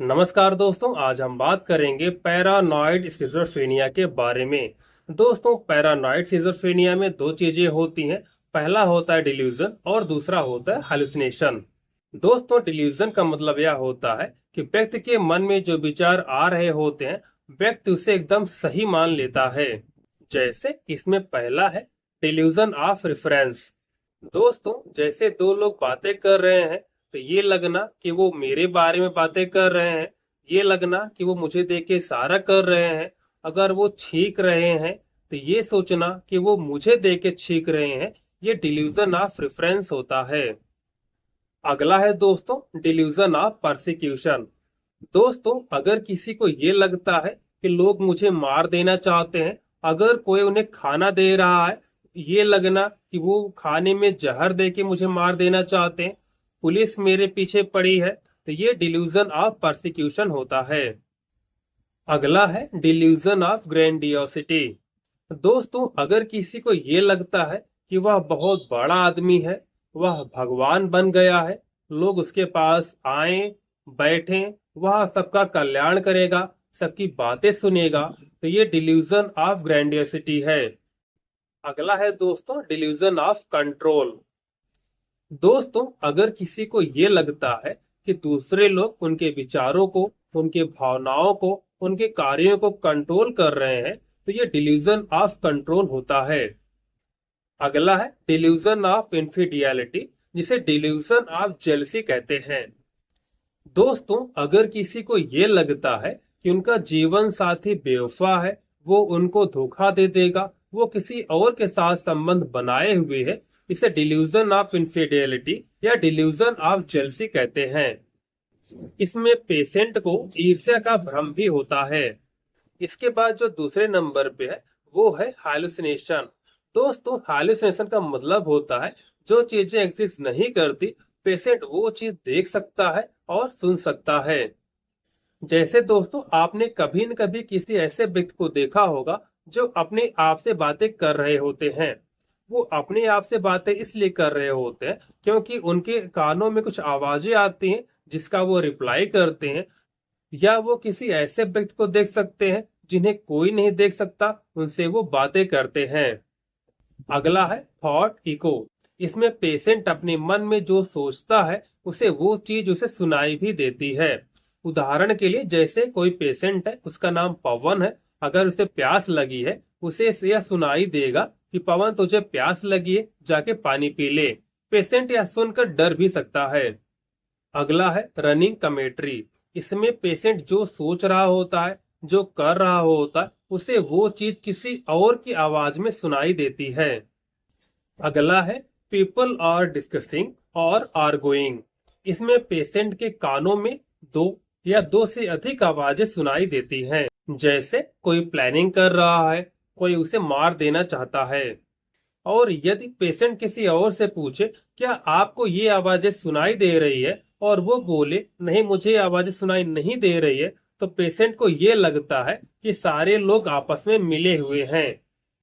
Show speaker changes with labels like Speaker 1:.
Speaker 1: नमस्कार दोस्तों, आज हम बात करेंगे पैरानॉइड स्किज़ोफ्रेनिया के बारे में। दोस्तों, पैरानॉइड स्किज़ोफ्रेनिया में दो चीजें होती हैं। पहला होता है डिल्यूजन और दूसरा होता है हालुसिनेशन। दोस्तों, डिल्यूजन का मतलब यह होता है कि व्यक्ति के मन में जो विचार आ रहे होते हैं, व्यक्ति उसे एकदम सही मान लेता है। जैसे इसमें पहला है डिल्यूजन ऑफ रेफरेंस। दोस्तों, जैसे दो लोग बातें कर रहे हैं तो ये लगना कि वो मेरे बारे में बातें कर रहे हैं, ये लगना कि वो मुझे देख के इशारा कर रहे हैं। अगर वो छींक रहे हैं तो ये सोचना कि वो मुझे देख के छींक रहे हैं। ये डिल्यूजन ऑफ रेफरेंस होता है। अगला है दोस्तों डिल्यूजन ऑफ परसिक्यूशन। दोस्तों, अगर किसी को ये लगता है कि लोग मुझे मार देना चाहते हैं, अगर कोई उन्हें खाना दे रहा है, ये लगना कि वो खाने में जहर दे के मुझे मार देना चाहते हैं, पुलिस मेरे पीछे पड़ी है, तो ये डिल्यूजन ऑफ परसिक्यूशन होता है। अगला है डिल्यूजन ऑफ ग्रैंडियोसिटी। दोस्तों, अगर किसी को ये लगता है कि वह बहुत बड़ा आदमी है, वह भगवान बन गया है, लोग उसके पास आए बैठे, वह सबका कल्याण करेगा, सबकी बातें सुनेगा, तो ये डिल्यूजन ऑफ ग्रैंडियोसिटी है। अगला है दोस्तों डिल्यूजन ऑफ कंट्रोल। दोस्तों, अगर किसी को ये लगता है कि दूसरे लोग उनके विचारों को, उनके भावनाओं को, उनके कार्यों को कंट्रोल कर रहे हैं, तो ये डिल्यूजन ऑफ कंट्रोल होता है। अगला है डिल्यूजन ऑफ इनफिडियलिटी, जिसे डिल्यूजन ऑफ जेलसी कहते हैं। दोस्तों, अगर किसी को ये लगता है कि उनका जीवन साथी बेवफा है, वो उनको धोखा दे देगा, वो किसी और के साथ संबंध बनाए हुए है, इसे डिल्यूजन ऑफ इनफिडेलिटी या डिल्यूजन ऑफ जेलसी कहते हैं। इसमें पेशेंट को ईर्ष्या का भ्रम भी होता है। इसके बाद जो दूसरे नंबर पे है वो है हालुसिनेशन। दोस्तों, हालुसिनेशन का मतलब होता है जो चीजें एग्जिस्ट नहीं करती, पेशेंट वो चीज देख सकता है और सुन सकता है। जैसे दोस्तों, आपने कभी न कभी किसी ऐसे व्यक्ति को देखा होगा जो अपने आप से बातें कर रहे होते हैं। वो अपने आप से बातें इसलिए कर रहे होते हैं क्योंकि उनके कानों में कुछ आवाजें आती हैं जिसका वो रिप्लाई करते हैं। या वो किसी ऐसे व्यक्ति को देख सकते हैं जिन्हें कोई नहीं देख सकता, उनसे वो बातें करते हैं। अगला है थॉट इको। इसमें पेशेंट अपने मन में जो सोचता है उसे वो चीज उसे सुनाई भी देती है। उदाहरण के लिए, जैसे कोई पेशेंट है, उसका नाम पवन है, अगर उसे प्यास लगी है, उसे यह सुनाई देगा कि पवन तुझे प्यास लगी है, जाके पानी पी ले। पेशेंट यह सुनकर डर भी सकता है। अगला है रनिंग कमेंट्री। इसमें पेशेंट जो सोच रहा होता है, जो कर रहा होता है, उसे वो चीज किसी और की आवाज में सुनाई देती है। अगला है पीपल आर डिस्कसिंग और आर्गुइंग। इसमें पेशेंट के कानों में दो या दो से अधिक आवाजें सुनाई देती हैं। जैसे कोई प्लानिंग कर रहा है, कोई उसे मार देना चाहता है। और यदि पेशेंट किसी और से पूछे क्या आपको ये आवाजें सुनाई दे रही है, और वो बोले नहीं मुझे ये आवाजें सुनाई नहीं दे रही है, तो पेशेंट को ये लगता है कि सारे लोग आपस में मिले हुए हैं।